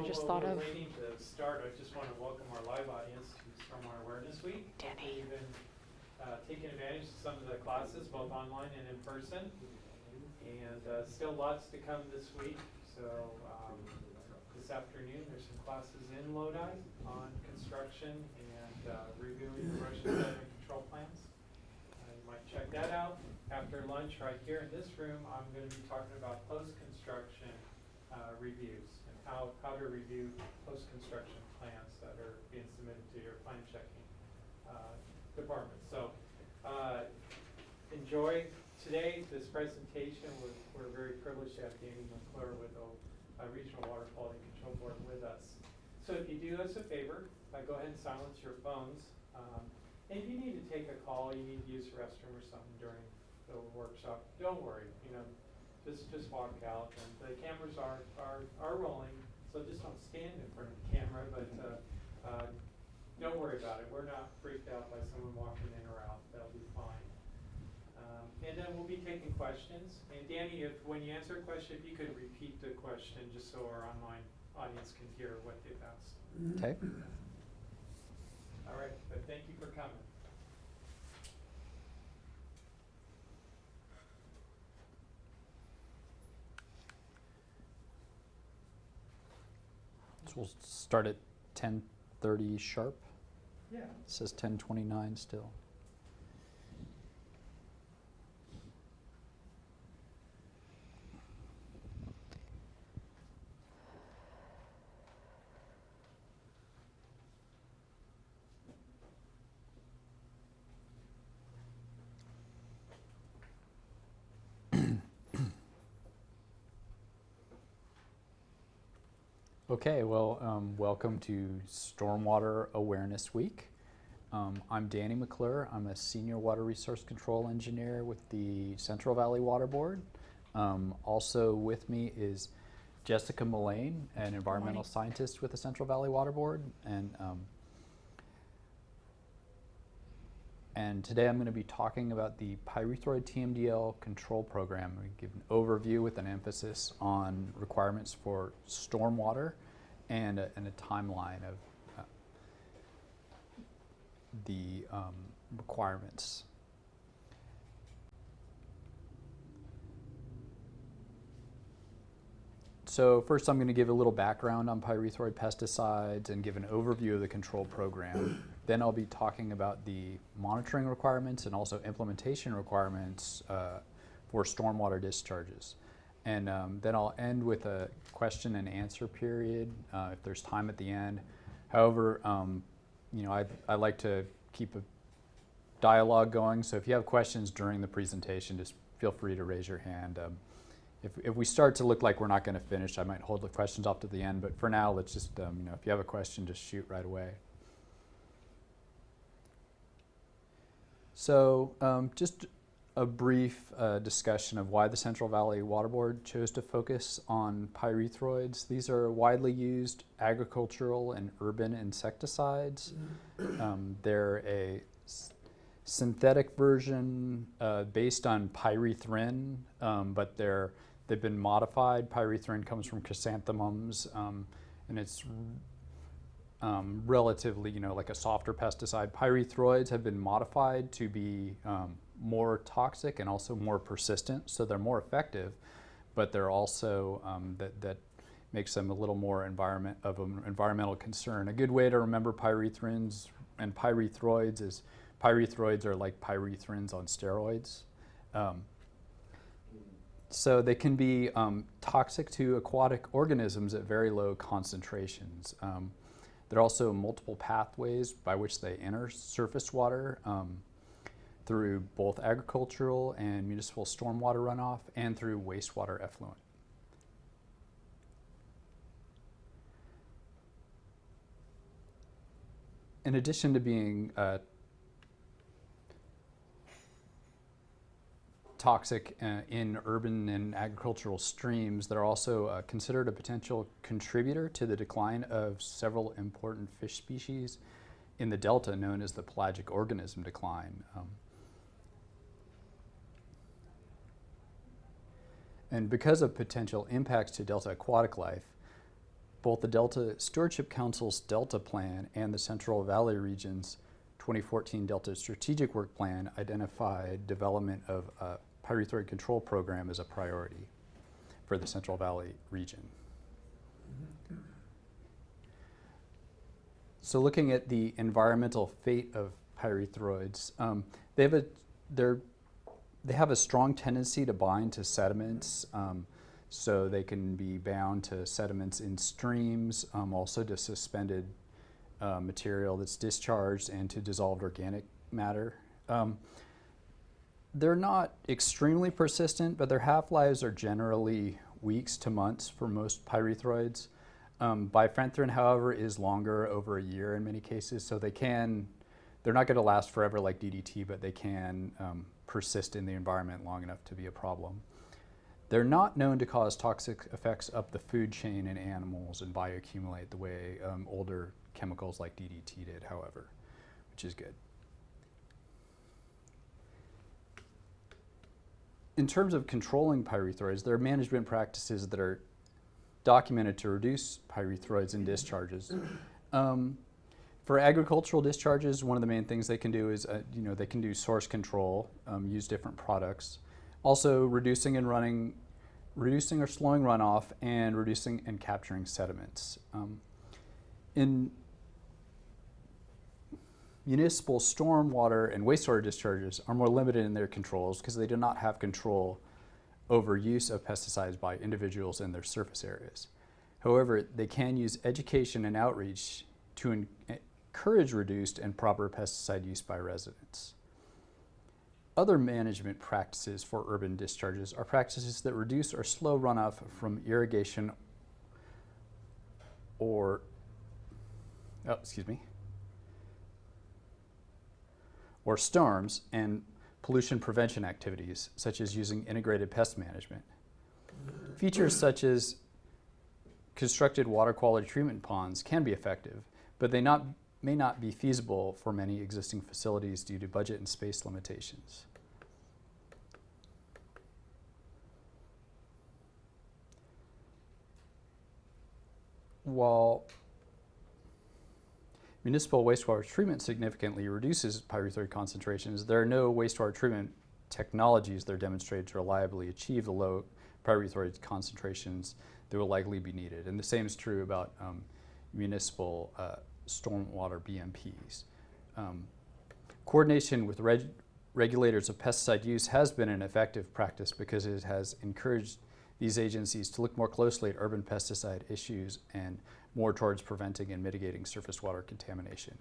just thought of. Waiting to start, I just want to welcome our live audience to Stormwater Awareness Week. Danny. We've been taking advantage of some of the classes, both online and in person. And still lots to come this week. So this afternoon, there's some classes in Lodi on construction and reviewing erosion sediment control plans. You might check that out. After lunch, right here in this room, I'm going to be talking about post-construction reviews and how to review post-construction plans that are being submitted to your plan checking department. So enjoy today this presentation. We're very privileged to have Danny McClure with the Regional Water Quality Control Board with us. So if you do us a favor, go ahead and silence your phones. And if you need to take a call, you need to use the restroom or something during the workshop, don't worry. Just walk out. And the cameras are rolling, so just don't stand in front of the camera. But don't worry about it. We're not freaked out by someone walking in or out. That'll be fine. And then we'll be taking questions. And Danny, when you answer a question, if you could repeat the question just so our online audience can hear what they've asked. Okay. All right, but thank you for coming. So we'll start at 10:30 sharp. Yeah. It says 10:29 still. Okay, well, welcome to Stormwater Awareness Week. I'm Danny McClure. I'm a Senior Water Resource Control Engineer with the Central Valley Water Board. Also with me is Jessica Mullane, an environmental scientist with the Central Valley Water Board. And today I'm going to be talking about the Pyrethroid TMDL control program. We give an overview with an emphasis on requirements for stormwater and a timeline of the requirements. So first I'm going to give a little background on pyrethroid pesticides and give an overview of the control program. Then I'll be talking about the monitoring requirements and also implementation requirements for stormwater discharges. And then I'll end with a question and answer period if there's time at the end. However, I like to keep a dialogue going, so if you have questions during the presentation, just feel free to raise your hand. If we start to look like we're not going to finish, I might hold the questions off to the end, but for now, let's just, if you have a question, just shoot right away. So just a brief discussion of why the Central Valley Water Board chose to focus on pyrethroids. These are widely used agricultural and urban insecticides. They're a synthetic version based on pyrethrin, but they've been modified. Pyrethrin comes from chrysanthemums, and it's relatively, like a softer pesticide. Pyrethroids have been modified to be more toxic and also more persistent, so they're more effective, but they're also, that makes them a little more of an environmental concern. A good way to remember pyrethrins and pyrethroids is pyrethroids are like pyrethrins on steroids. So they can be toxic to aquatic organisms at very low concentrations. There are also multiple pathways by which they enter surface water through both agricultural and municipal stormwater runoff and through wastewater effluent. In addition to being toxic in urban and agricultural streams, they're also considered a potential contributor to the decline of several important fish species in the delta known as the pelagic organism decline. And because of potential impacts to delta aquatic life, both the Delta Stewardship Council's Delta Plan and the Central Valley Region's 2014 Delta Strategic Work Plan identified development of a Pyrethroid Control Program as a priority for the Central Valley region. So looking at the environmental fate of pyrethroids, they have a strong tendency to bind to sediments, so they can be bound to sediments in streams, also to suspended material that's discharged and to dissolved organic matter. They're not extremely persistent, but their half-lives are generally weeks to months for most pyrethroids. Bifenthrin, however, is longer, over a year in many cases, so they're not going to last forever like DDT, but they can persist in the environment long enough to be a problem. They're not known to cause toxic effects up the food chain in animals and bioaccumulate the way older chemicals like DDT did, however, which is good. In terms of controlling pyrethroids, there are management practices that are documented to reduce pyrethroids in discharges. For agricultural discharges, one of the main things they can do is, they can do source control, use different products. Also reducing or slowing runoff, and reducing and capturing sediments. In municipal stormwater and wastewater discharges are more limited in their controls because they do not have control over use of pesticides by individuals in their surface areas. However, they can use education and outreach to encourage reduced and proper pesticide use by residents. Other management practices for urban discharges are practices that reduce or slow runoff from irrigation or storms and pollution prevention activities, such as using integrated pest management. Features such as constructed water quality treatment ponds can be effective, but they may not be feasible for many existing facilities due to budget and space limitations. While municipal wastewater treatment significantly reduces pyrethroid concentrations, there are no wastewater treatment technologies that are demonstrated to reliably achieve the low pyrethroid concentrations that will likely be needed. And the same is true about municipal stormwater BMPs. Coordination with regulators of pesticide use has been an effective practice because it has encouraged these agencies to look more closely at urban pesticide issues and more towards preventing and mitigating surface water contamination.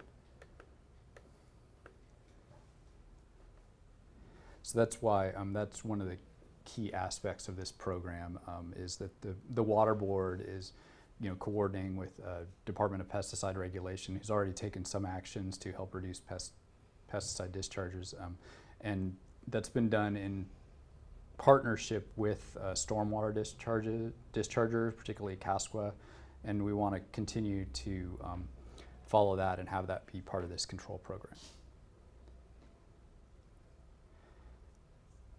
So that's why that's one of the key aspects of this program, is that the Water Board is coordinating with Department of Pesticide Regulation, who's already taken some actions to help reduce pesticide discharges, and that's been done in partnership with stormwater dischargers, particularly CASQUA, and we want to continue to follow that and have that be part of this control program.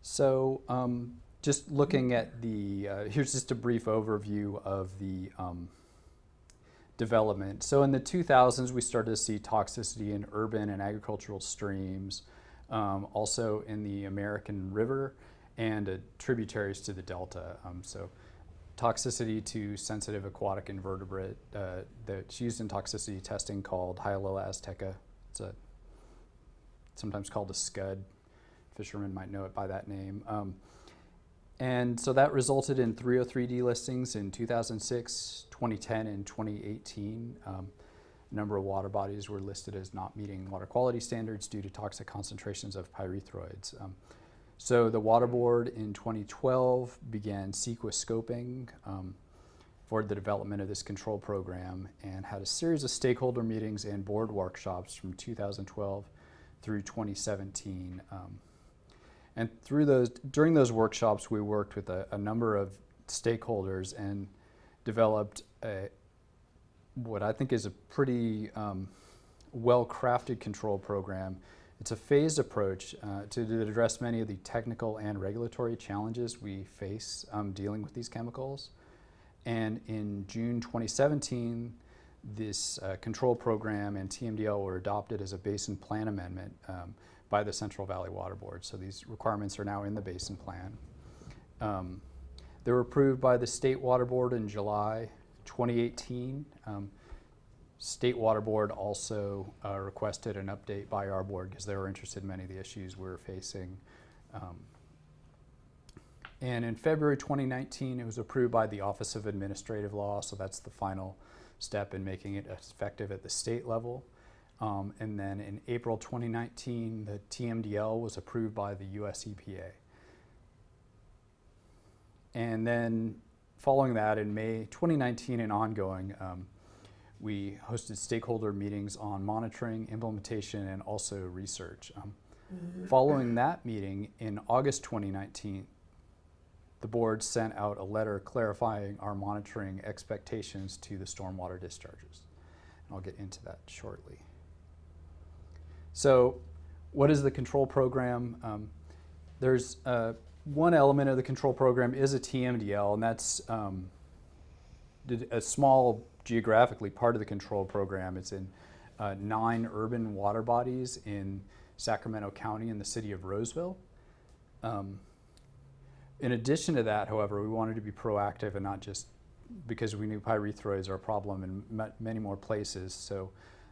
So just looking at the, here's just a brief overview of the development. So in the 2000s, we started to see toxicity in urban and agricultural streams, also in the American River and tributaries to the Delta. So toxicity to sensitive aquatic invertebrate that's used in toxicity testing called Hyalola azteca. It's sometimes called a scud. Fishermen might know it by that name. And so that resulted in 303 delistings in 2006, 2010, and 2018. A number of water bodies were listed as not meeting water quality standards due to toxic concentrations of pyrethroids. So the Water Board in 2012 began sequescoping for the development of this control program and had a series of stakeholder meetings and board workshops from 2012 through 2017. And during those workshops, we worked with a number of stakeholders and developed what I think is a pretty well-crafted control program. It's a phased approach to address many of the technical and regulatory challenges we face dealing with these chemicals. And in June 2017, this control program and TMDL were adopted as a basin plan amendment by the Central Valley Water Board. So these requirements are now in the basin plan. They were approved by the State Water Board in July 2018. State Water Board also requested an update by our board because they were interested in many of the issues we were facing. And in February 2019, it was approved by the Office of Administrative Law, so that's the final step in making it effective at the state level. And then in April 2019, the TMDL was approved by the US EPA. And then following that, in May 2019 and ongoing, we hosted stakeholder meetings on monitoring, implementation, and also research. Following that meeting in August 2019, the board sent out a letter clarifying our monitoring expectations to the stormwater discharges. And I'll get into that shortly. So what is the control program? There's one element of the control program is a TMDL, and that's a small geographically part of the control program. It's in 9 urban water bodies in Sacramento County in the city of Roseville. In addition to that, however, we wanted to be proactive and not just because we knew pyrethroids are a problem in many more places. So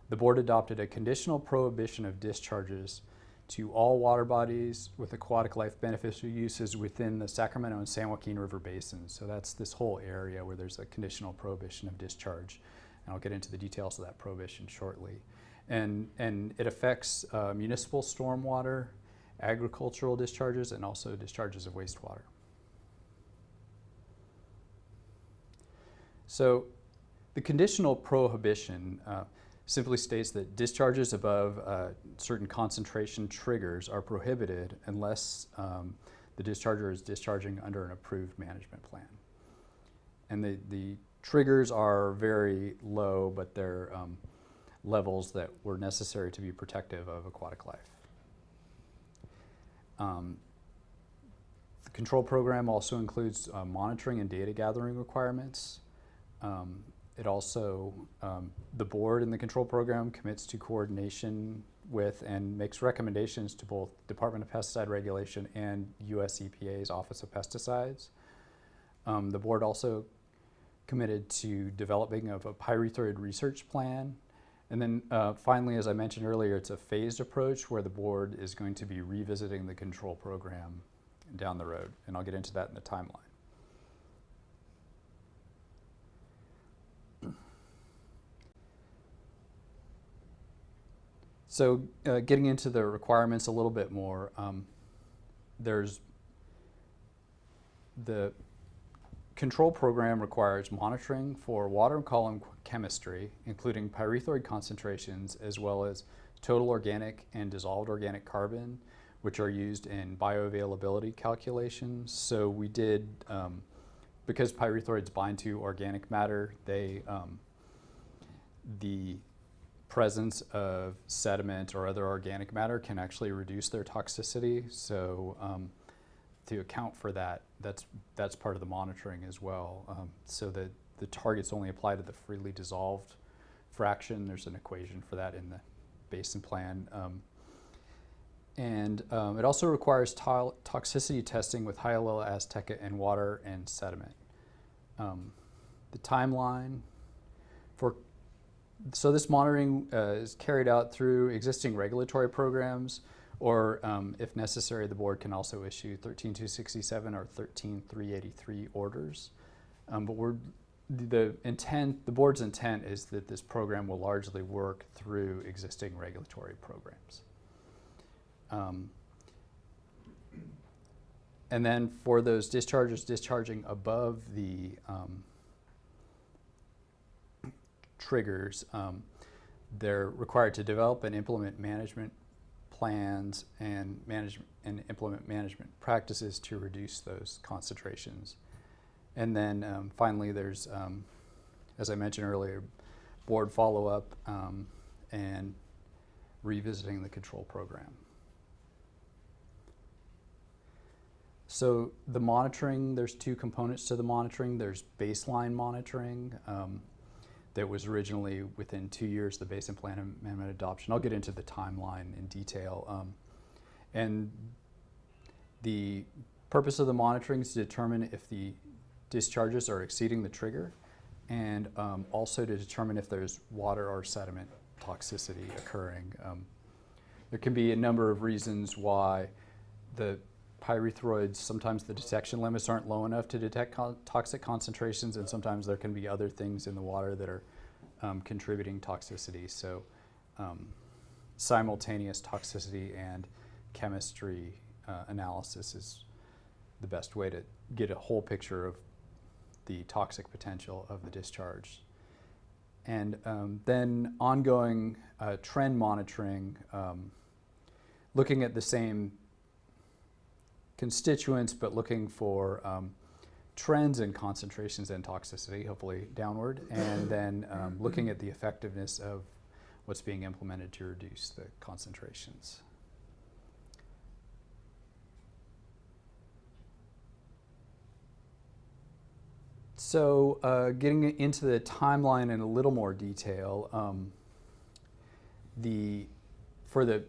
the board adopted a conditional prohibition of discharges to all water bodies with aquatic life beneficial uses within the Sacramento and San Joaquin River basins. So that's this whole area where there's a conditional prohibition of discharge. And I'll get into the details of that prohibition shortly. And it affects municipal stormwater, agricultural discharges, and also discharges of wastewater. So the conditional prohibition simply states that discharges above certain concentration triggers are prohibited unless the discharger is discharging under an approved management plan. And the triggers are very low, but they're levels that were necessary to be protective of aquatic life. The control program also includes monitoring and data gathering requirements. It also, the board in the control program commits to coordination with and makes recommendations to both Department of Pesticide Regulation and US EPA's Office of Pesticides. The board also committed to developing of a pyrethroid research plan. And then finally, as I mentioned earlier, it's a phased approach where the board is going to be revisiting the control program down the road. And I'll get into that in the timeline. So getting into the requirements a little bit more, there's the control program requires monitoring for water column chemistry, including pyrethroid concentrations, as well as total organic and dissolved organic carbon, which are used in bioavailability calculations. So we did, because pyrethroids bind to organic matter, the presence of sediment or other organic matter can actually reduce their toxicity. So to account for that, that's part of the monitoring as well. So that the targets only apply to the freely dissolved fraction. There's an equation for that in the basin plan. And it also requires toxicity testing with Hyalilla azteca in water and sediment. The timeline so this monitoring is carried out through existing regulatory programs, or if necessary, the board can also issue 13267 or 13383 orders. But the board's intent is that this program will largely work through existing regulatory programs. And then for those dischargers discharging above the triggers, they're required to develop and implement management plans and implement management practices to reduce those concentrations. And then finally, there's, as I mentioned earlier, board follow-up and revisiting the control program. So the monitoring, there's two components to the monitoring. There's baseline monitoring that was originally within 2 years, the Basin Plan Amendment adoption. I'll get into the timeline in detail. And the purpose of the monitoring is to determine if the discharges are exceeding the trigger, and also to determine if there's water or sediment toxicity occurring. There can be a number of reasons why the pyrethroids, sometimes the detection limits aren't low enough to detect toxic concentrations, and sometimes there can be other things in the water that are contributing toxicity. So simultaneous toxicity and chemistry analysis is the best way to get a whole picture of the toxic potential of the discharge. And then ongoing trend monitoring, looking at the same constituents, but looking for trends in concentrations and toxicity, hopefully downward, and then looking at the effectiveness of what's being implemented to reduce the concentrations. So getting into the timeline in a little more detail, for the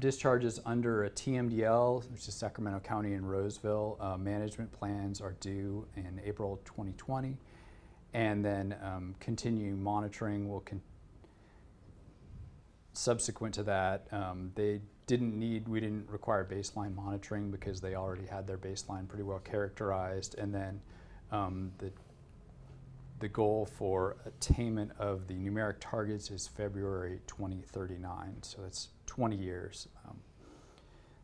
discharges under a TMDL, which is Sacramento County and Roseville, management plans are due in April 2020, and then continuing monitoring will subsequent to that. We didn't require baseline monitoring because they already had their baseline pretty well characterized, and then the goal for attainment of the numeric targets is February 2039, so that's 20 years.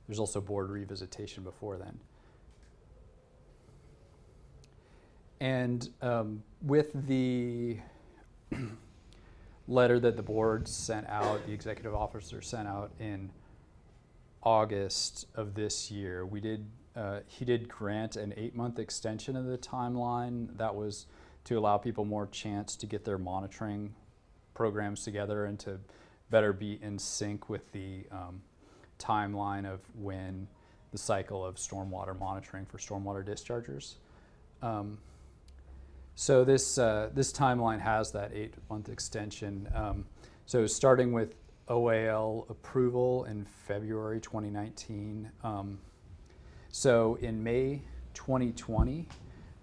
There's also board revisitation before then. And with the letter that the board sent out, the executive officer sent out in August of this year, he did grant an 8-month extension of the timeline. That was to allow people more chance to get their monitoring programs together and to better be in sync with the timeline of when the cycle of stormwater monitoring for stormwater dischargers. So this timeline has that 8-month extension. So starting with OAL approval in February 2019. So in May 2020,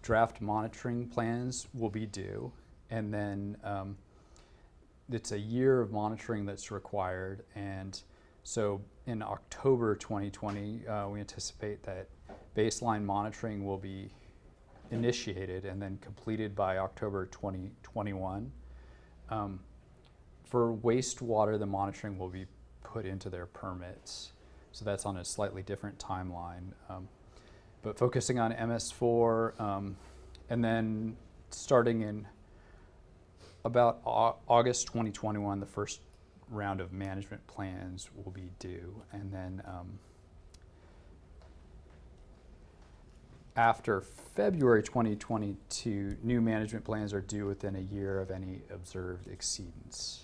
draft monitoring plans will be due, and then it's a year of monitoring that's required. And so in October 2020, we anticipate that baseline monitoring will be initiated and then completed by October 2021. For wastewater, the monitoring will be put into their permits. So that's on a slightly different timeline. But focusing on MS4, and then starting in about August 2021, the first round of management plans will be due. And then after February 2022, new management plans are due within a year of any observed exceedance.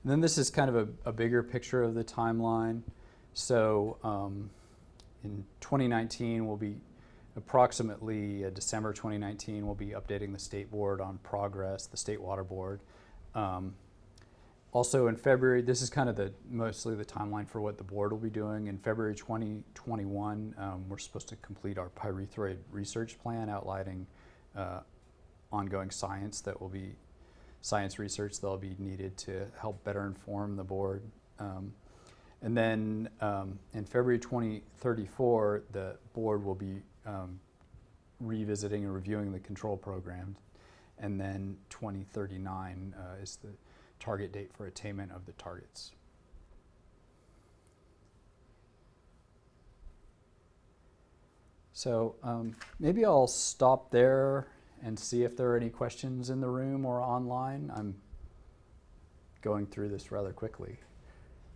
And then this is kind of a bigger picture of the timeline. So in 2019, we'll be approximately December 2019, we'll be updating the state board on progress, the state water board. Also in February, this is kind of mostly the timeline for what the board will be doing. In February 2021, we're supposed to complete our pyrethroid research plan outlining ongoing science research that will be needed to help better inform the board. And then in February 2034, the board will be revisiting and reviewing the control program. And then 2039 is the target date for attainment of the targets. So maybe I'll stop there and see if there are any questions in the room or online. I'm going through this rather quickly.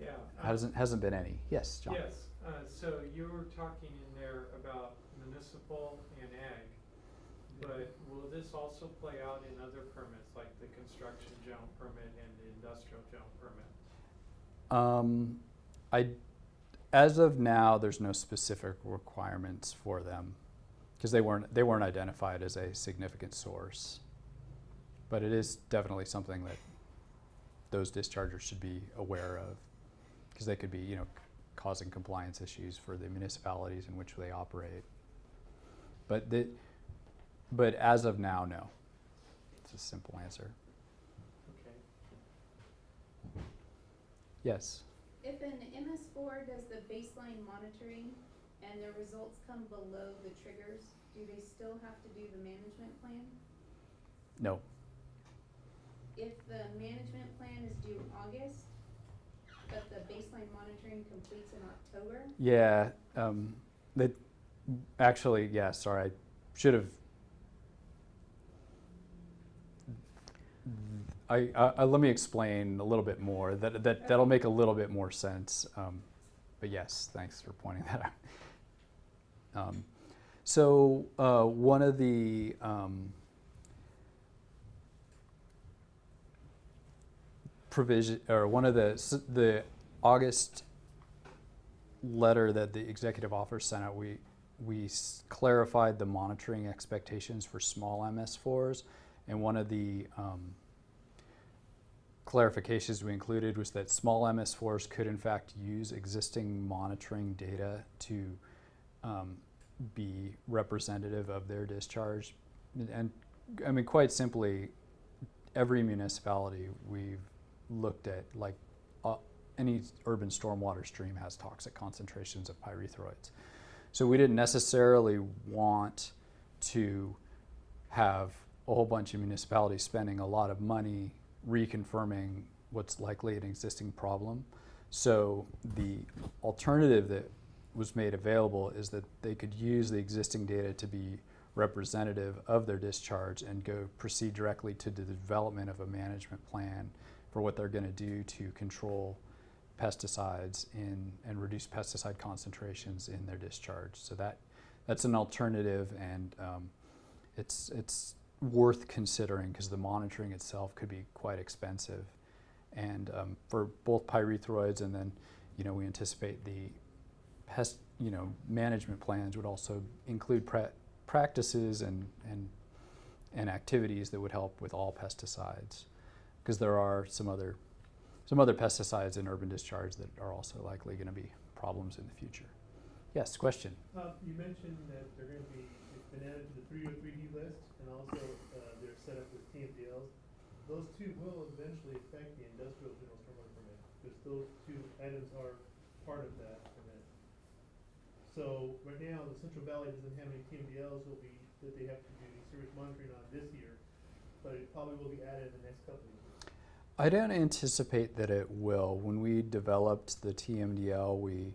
Yeah. Hasn't been any. Yes, John. Yes. So you were talking in there about municipal and ag. But will this also play out in other permits, like the construction zone permit and the industrial zone permit? As of now, there's no specific requirements for them because they weren't identified as a significant source. But it is definitely something that those dischargers should be aware of because they could be, you know, causing compliance issues for the municipalities in which they operate. But as of now, no. It's a simple answer. Okay. Yes? If an MS4 does the baseline monitoring and the results come below the triggers, do they still have to do the management plan? No. If the management plan is due August, but the baseline monitoring completes in October? Yeah. Actually, yeah, sorry, I should have. Let me explain a little bit more. That'll make a little bit more sense. But yes, thanks for pointing that out. So one of the provision, or one of the August letter that the executive officer sent out, we clarified the monitoring expectations for small MS4s, and one of the clarifications we included was that small MS4s could in fact use existing monitoring data to be representative of their discharge. And I mean, quite simply, every municipality we've looked at, like any urban stormwater stream has toxic concentrations of pyrethroids. So we didn't necessarily want to have a whole bunch of municipalities spending a lot of money reconfirming what's likely an existing problem. So the alternative that was made available is that they could use the existing data to be representative of their discharge and proceed directly to the development of a management plan for what they're going to do to control pesticides and reduce pesticide concentrations in their discharge. So that's an alternative, and it's worth considering because the monitoring itself could be quite expensive. And for both pyrethroids, and then we anticipate the pest management plans would also include practices and activities that would help with all pesticides, because there are some other pesticides in urban discharge that are also likely going to be problems in the future. Yes, question? You mentioned that they're going to be, it's been added to the 303D list, and also they're set up with TMDLs. Those two will eventually affect the industrial general stormwater permit, because those two items are part of that permit. So right now, the Central Valley doesn't have any TMDLs that they have to do serious monitoring on this year, but it probably will be added in the next couple of years. I don't anticipate that it will. When we developed the TMDL, we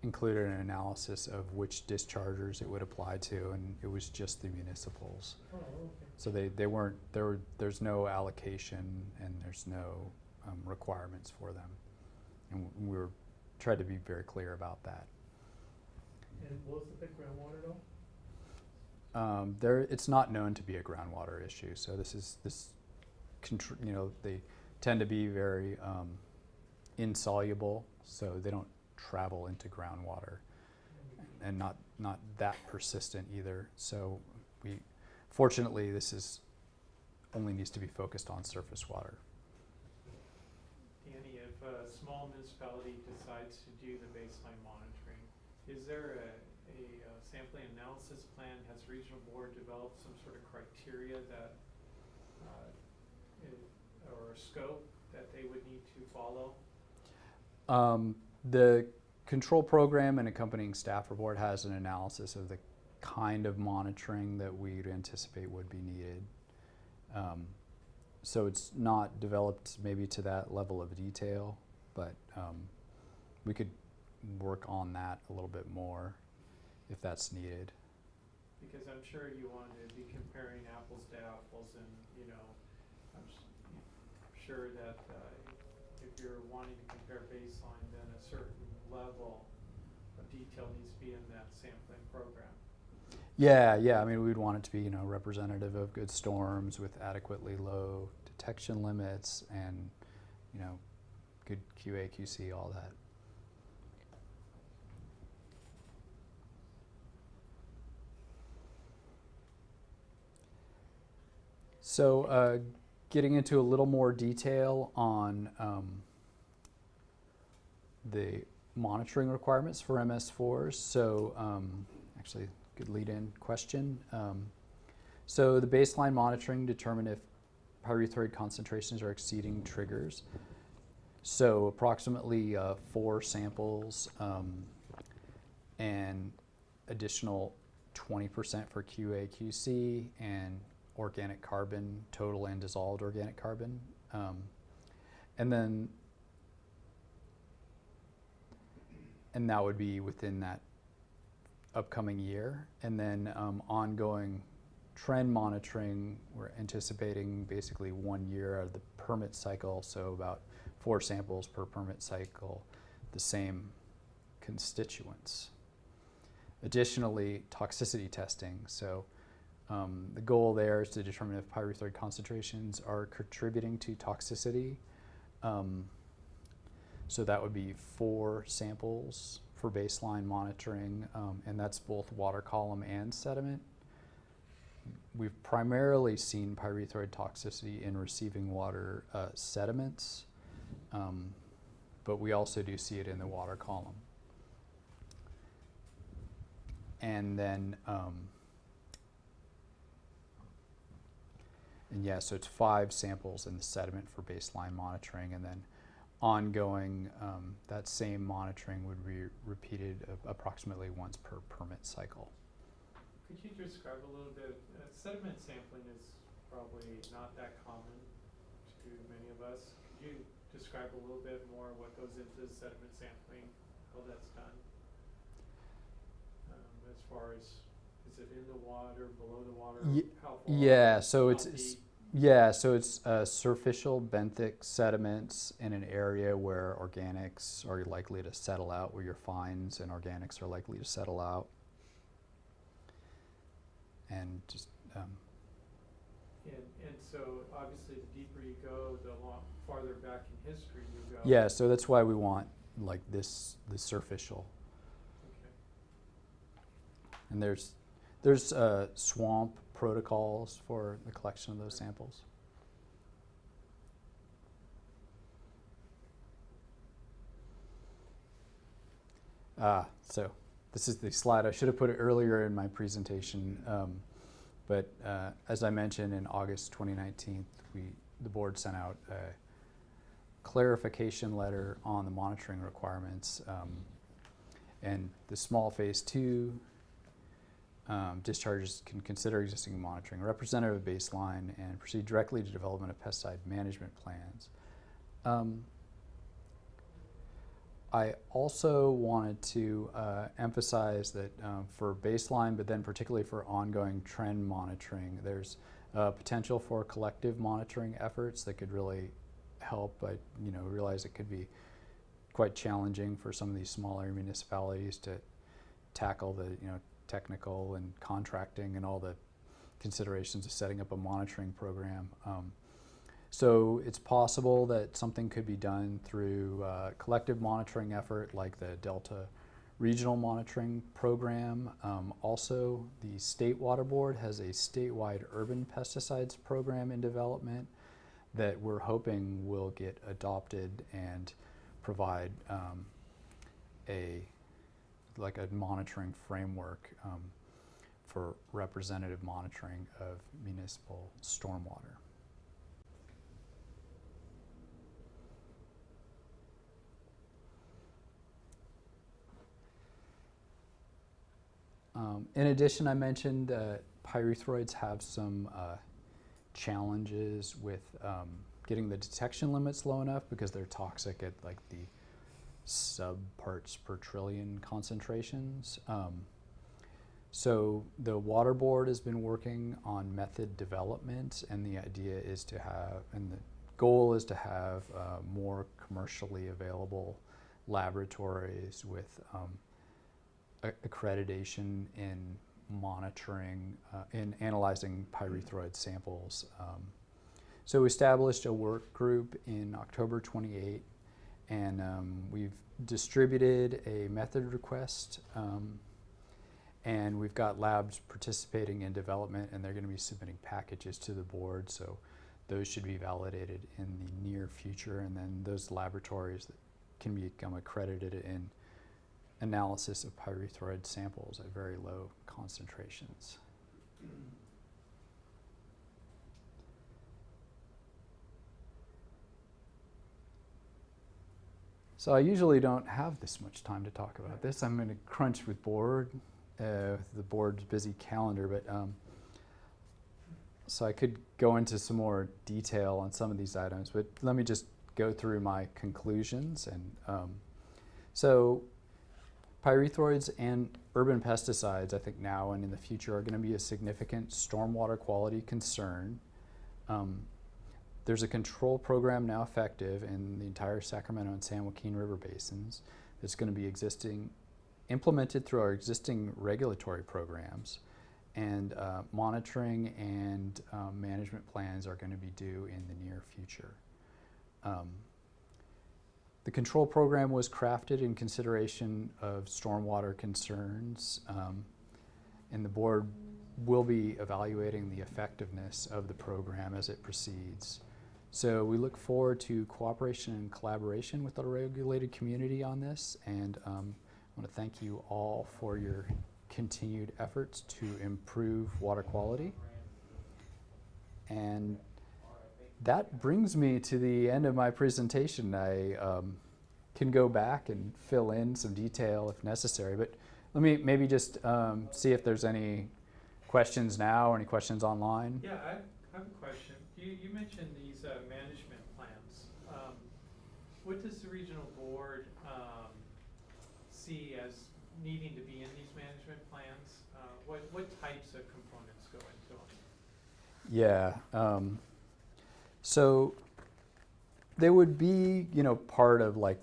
included an analysis of which dischargers it would apply to, and it was just the municipals. Oh, okay. So they weren't, there's no allocation and there's no requirements for them. And we were tried to be very clear about that. And will this affect groundwater though? It's not known to be a groundwater issue. So they tend to be very insoluble, so they don't travel into groundwater, and not that persistent either. So fortunately, this only needs to be focused on surface water. Danny, if a small municipality decides to do the baseline monitoring, is there a sampling analysis plan? Has regional board developed some sort of criteria that or scope that they would need to follow? The control program and accompanying staff report has an analysis of the kind of monitoring that we'd anticipate would be needed. So it's not developed maybe to that level of detail, but we could work on that a little bit more if that's needed. Because I'm sure you want to be comparing apples to apples, and I'm sure that if you're wanting to compare baseline, then a certain level of detail needs to be in that sampling program. Yeah. I mean, we'd want it to be, representative of good storms with adequately low detection limits and, good QA, QC, all that. So, getting into a little more detail on the monitoring requirements for MS4s. So, actually, good lead-in question. So the baseline monitoring determine if pyrethroid concentrations are exceeding triggers. So approximately 4 samples and additional 20% for QA, QC, and organic carbon, total and dissolved organic carbon. And that would be within that upcoming year. And then ongoing trend monitoring, we're anticipating basically 1 year out of the permit cycle, so about 4 samples per permit cycle, the same constituents. Additionally, toxicity testing. So the goal there is to determine if pyrethroid concentrations are contributing to toxicity. So that would be 4 samples for baseline monitoring, and that's both water column and sediment. We've primarily seen pyrethroid toxicity in receiving water sediments, but we also do see it in the water column. And then, so it's 5 samples in the sediment for baseline monitoring, and then ongoing, that same monitoring would be repeated approximately once per permit cycle. Could you describe a little bit, sediment sampling is probably not that common to many of us. Could you describe a little bit more what goes into sediment sampling, how that's done? As far as, is it in the water, below the water, how far? Yeah, so it's deep? Superficial benthic sediments in an area where organics are likely to settle out, where your fines and organics are likely to settle out. And just and so obviously the deeper you go, the farther back in history you go. Yeah, so that's why we want like the superficial. Okay. And there's swamp protocols for the collection of those samples. So this is the slide. I should have put it earlier in my presentation, but as I mentioned, in August 2019, the board sent out a clarification letter on the monitoring requirements, and the small Phase II discharges can consider existing monitoring representative baseline and proceed directly to development of pesticide management plans. I also wanted to emphasize that for baseline, but then particularly for ongoing trend monitoring, there's potential for collective monitoring efforts that could really help. But realize it could be quite challenging for some of these smaller municipalities to tackle the technical and contracting and all the considerations of setting up a monitoring program. So it's possible that something could be done through a collective monitoring effort like the Delta Regional Monitoring Program. Also, the State Water Board has a statewide urban pesticides program in development that we're hoping will get adopted and provide a monitoring framework for representative monitoring of municipal stormwater. In addition, I mentioned that pyrethroids have some challenges with getting the detection limits low enough because they're toxic at like the sub-parts per trillion concentrations. So the Water Board has been working on method development, and the idea is to have, and the goal is to have more commercially available laboratories with accreditation in monitoring, in analyzing pyrethroid samples. So we established a work group in October 28, and we've distributed a method request, and we've got labs participating in development, and they're going to be submitting packages to the board, so those should be validated in the near future, and then those laboratories that can become accredited in analysis of pyrethroid samples at very low concentrations. So I usually don't have this much time to talk about this. I'm going to crunch with the board's busy calendar, but so I could go into some more detail on some of these items, but let me just go through my conclusions. And so pyrethroids and urban pesticides, I think now and in the future, are going to be a significant stormwater quality concern. There's a control program now effective in the entire Sacramento and San Joaquin River basins that's going to be implemented through our existing regulatory programs, and monitoring and management plans are going to be due in the near future. The control program was crafted in consideration of stormwater concerns, and the board will be evaluating the effectiveness of the program as it proceeds. So we look forward to cooperation and collaboration with the regulated community on this, and I want to thank you all for your continued efforts to improve water quality. And that brings me to the end of my presentation. I can go back and fill in some detail if necessary, but let me maybe just see if there's any questions now or any questions online. Yeah, I have a question. You mentioned these management plans. What does the regional board see as needing to be in these management plans? What types of components go into them? Yeah. So they would be, part of like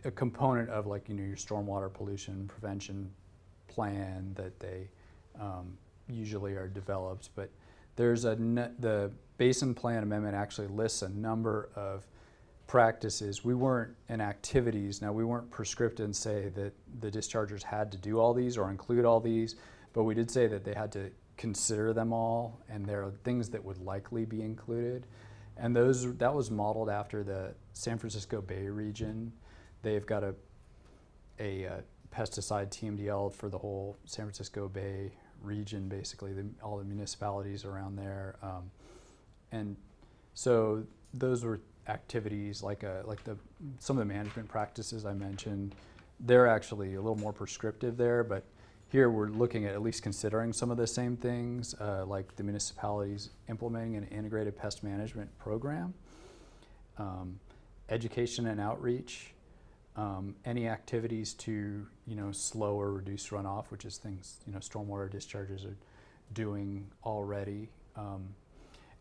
a component of like, your stormwater pollution prevention plan that they usually are developed, but there's the Basin Plan Amendment actually lists a number of practices. And activities. Now, we weren't prescriptive and say that the dischargers had to do all these or include all these, but we did say that they had to consider them all, and there are things that would likely be included. And that was modeled after the San Francisco Bay region. They've got a pesticide TMDL for the whole San Francisco Bay region, basically, all the municipalities around there. And so those were activities like some of the management practices I mentioned. They're actually a little more prescriptive there, but here we're looking at least considering some of the same things, like the municipalities implementing an integrated pest management program, education and outreach, any activities to slow or reduce runoff, which is things stormwater discharges are doing already.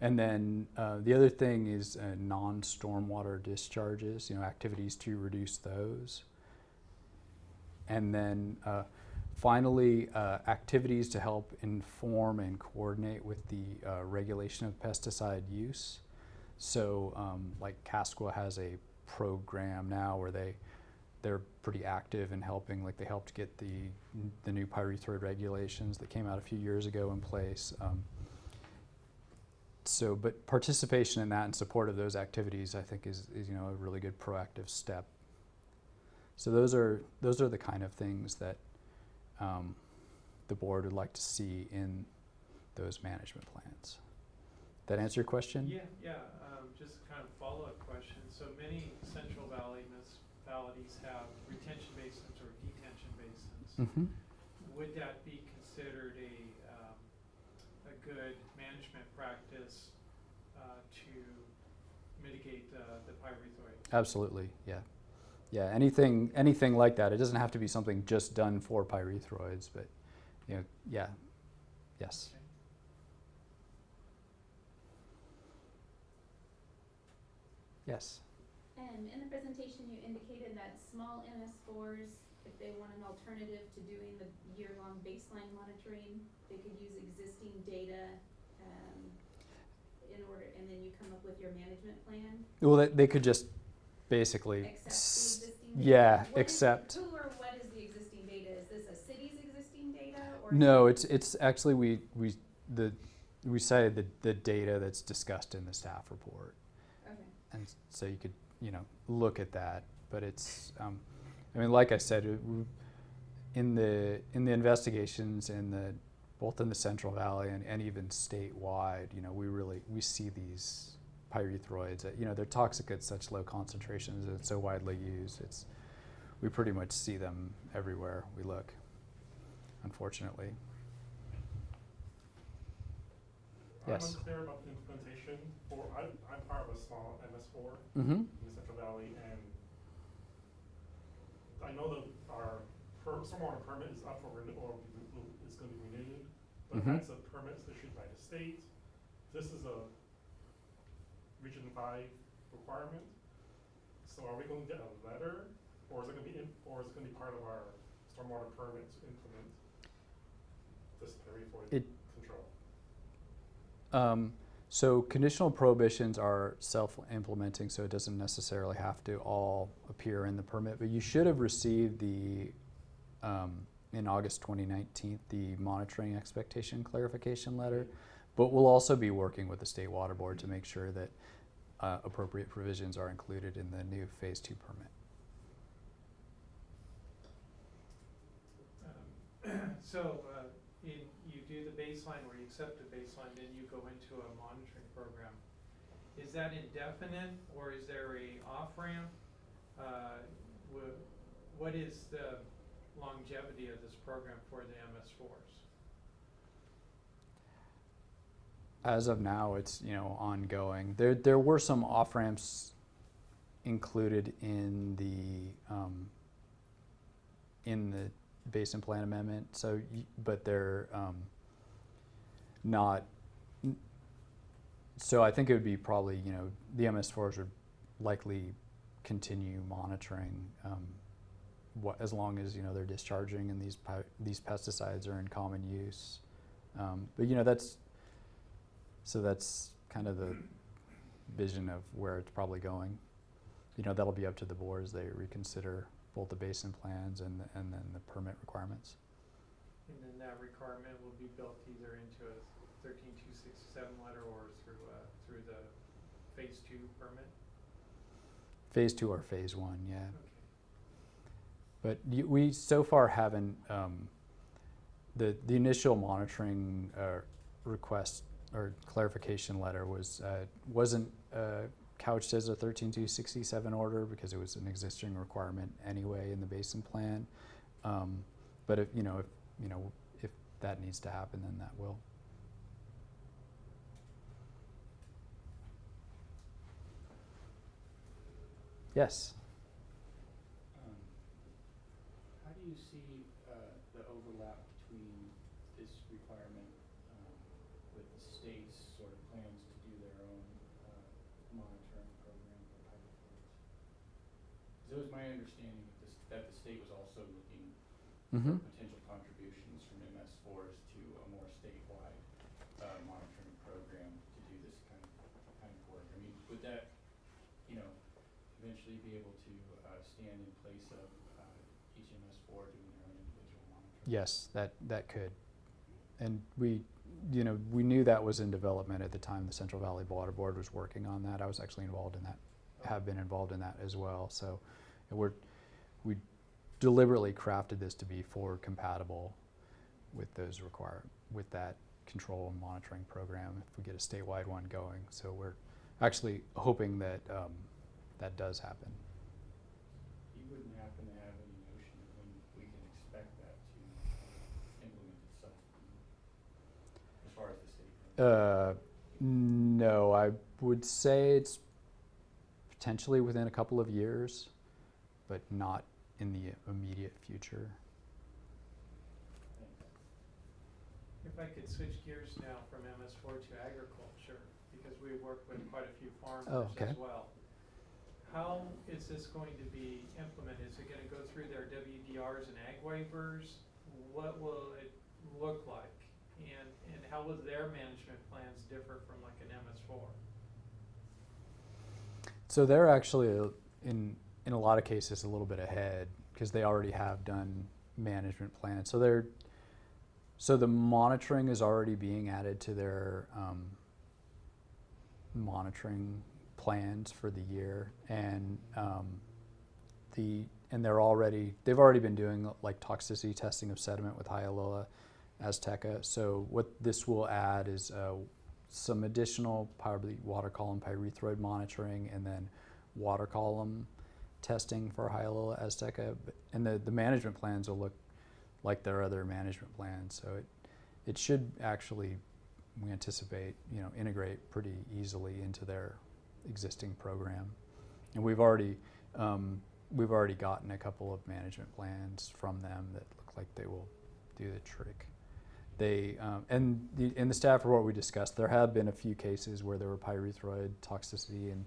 And then the other thing is non-stormwater discharges, activities to reduce those. And then finally, activities to help inform and coordinate with the regulation of pesticide use. So like Casqua has a program now where they're pretty active in helping, like they helped get the new pyrethroid regulations that came out a few years ago in place. But participation in that and support of those activities, I think, is a really good proactive step. So those are the kind of things that the board would like to see in those management plans. That answer your question? Yeah. Just kind of follow-up question. So many Central Valley municipalities have retention basins or detention basins. Mm-hmm. Would that be considered a good management practice to mitigate the pyrethroid? Absolutely, yeah. Yeah, anything like that. It doesn't have to be something just done for pyrethroids, but yeah, yes. Okay. Yes. In the presentation, you indicated that small MS4s, if they want an alternative to doing the year-long baseline monitoring, they could use existing data, in order, and then you come up with your management plan? Well, they could just basically, Accept the existing data? yeah, What is- accept. Who or what is the existing data? Is this a city's existing data, or? No, it's actually, we cited the data that's discussed in the staff report. Okay. And so you could, look at that, but it's, I mean, like I said, in the investigations both in the Central Valley and even statewide, we see these pyrethroids. They're toxic at such low concentrations and it's so widely used. We pretty much see them everywhere we look, unfortunately. Yes. I'm unclear about the implementation I'm part of a small MS4 Mm-hmm. in the Central Valley, and I know that our stormwater permit is up for renewal, or it's going to be renewed, but Mhm. that's a permit issued by the state. This is a Region 5 requirement. So are we going to get a letter, or is it going to be part of our stormwater permit to implement this pyrethroid control? So conditional prohibitions are self-implementing, so it doesn't necessarily have to all appear in the permit, but you should have received in August 2019, the monitoring expectation clarification letter, but we'll also be working with the State Water Board to make sure that appropriate provisions are included in the new Phase II permit. You do the baseline where you accept the baseline, then you go into a monitoring program. Is that indefinite, or is there a off-ramp? What is the longevity of this program for the MS4s? As of now, it's ongoing. There were some off ramps included in the Basin Plan Amendment. So, but they're not. So I think it would be probably the MS4s would likely continue monitoring as long as they're discharging and these pesticides are in common use. But that's kind of the vision of where it's probably going. That'll be up to the board as they reconsider both the basin plans and then the permit requirements. And then that requirement will be built either into a 13267 letter or through the Phase II permit? Phase II or Phase I, yeah. Okay. But we so far haven't, the initial monitoring request or clarification letter wasn't couched as a 13267 order because it was an existing requirement anyway in the basin plan. But if that needs to happen, then that will. Yes. How do you see the overlap between this requirement with the state's sort of plans to do their own monitoring program for pyrethroids? Because it was my understanding that the state was also looking Mm-hmm. for potential contributions from MS4s to a more statewide monitoring program to do this kind of work. I mean, would that, eventually be able to stand in place of each MS4 doing their own individual monitoring? Yes, that could. And we knew that was in development at the time the Central Valley Water Board was working on that. I was actually involved in that, have been involved in that as well. So we deliberately crafted this to be forward compatible with with that control and monitoring program if we get a statewide one going. So we're actually hoping that that does happen. You wouldn't happen to have any notion of when we can expect that to implement itself as far as the state goes? No, I would say it's potentially within a couple of years, but not in the immediate future. Thanks. If I could switch gears now from MS4 to agriculture, because we work with quite a few farmers okay. as well. how is this going to be implemented? Is it gonna go through their WDRs and ag waivers? What will it look like? And how will their management plans differ from like an MS4? So they're actually, in a lot of cases, a little bit ahead because they already have done management plans. So the monitoring is already being added to their monitoring plans for the year, and they've already been doing like toxicity testing of sediment with Hyalola azteca. So what this will add is some additional probably water column pyrethroid monitoring, and then water column testing for Hyalola azteca. And the management plans will look like their other management plans. So it should actually, we anticipate, integrate pretty easily into their existing program. And we've already gotten a couple of management plans from them that look like they will do the trick. In the staff report we discussed, there have been a few cases where there were pyrethroid toxicity in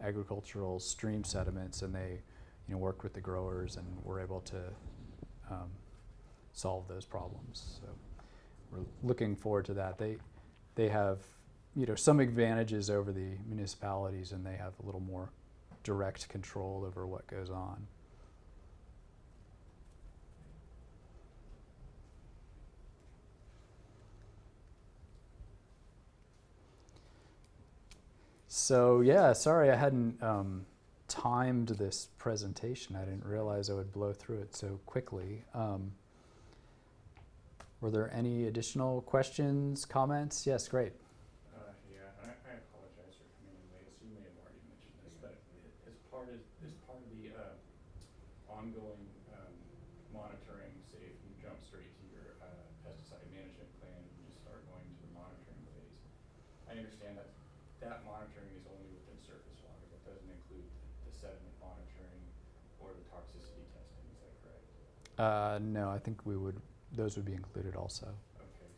agricultural stream sediments, and they worked with the growers and were able to solve those problems. So we're looking forward to that. They have some advantages over the municipalities, and they have a little more direct control over what goes on. So yeah, sorry I hadn't timed this presentation. I didn't realize I would blow through it so quickly. Were there any additional questions, comments? Yes, great. Yeah, and I apologize for coming in late, so you may have already mentioned this, but as part of the ongoing monitoring, say if you jump straight to your pesticide management plan and you just start going to the monitoring phase, I understand that monitoring is only within surface water. That doesn't include the sediment monitoring or the toxicity testing, is that correct? No, I think those would be included also. Okay,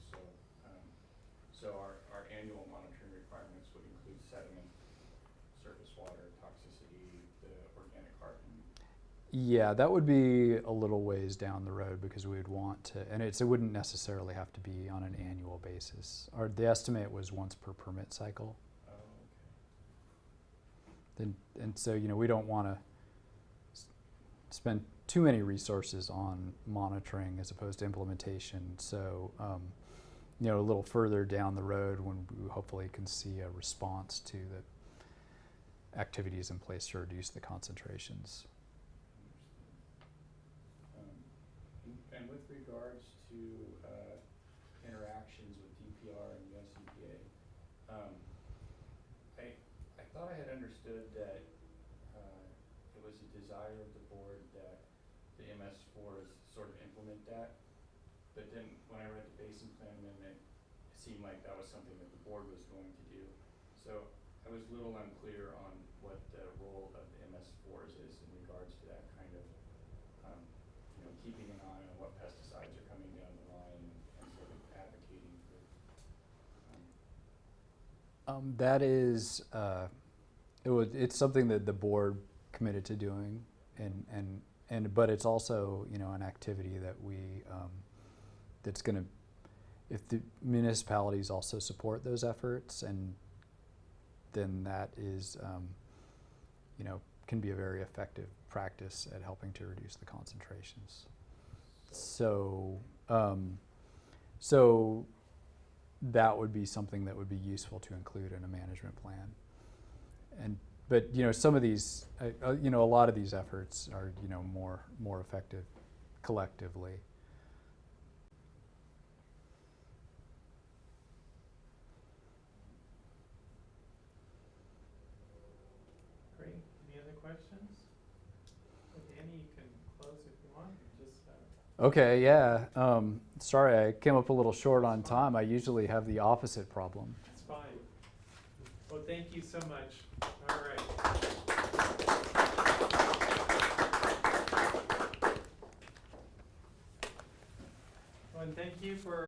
so our annual monitoring requirements would include sediment, surface water, toxicity, the organic carbon. Yeah, that would be a little ways down the road because we would want to, and it wouldn't necessarily have to be on an annual basis. The estimate was once per permit cycle. Oh, okay. And so, we don't want to spend too many resources on monitoring as opposed to implementation. So, a little further down the road when we hopefully can see a response to the activities in place to reduce the concentrations. And with regards to interactions with DPR and US EPA, I thought I had understood that it was a desire of the board that the MS4s sort of implement that, but then when I read the Basin Plan Amendment, it seemed like that was something that the board was going to do. So I was a little unclear on what the role of the MS4s is in regards to that kind of keeping an eye on what pesticides are coming down the line and sort of advocating for. That is, it's something that the board committed to doing, but it's also an activity that that's going to, if the municipalities also support those efforts, and then that is can be a very effective practice at helping to reduce the concentrations. So that would be something that would be useful to include in a management plan. But some of these, a lot of these efforts are more effective collectively. Great. Any other questions? Danny, you can close if you want. Just. Okay. Yeah. Sorry, I came up a little short on time. I usually have the opposite problem. It's fine. Well, thank you so much. All right. Well, and thank you for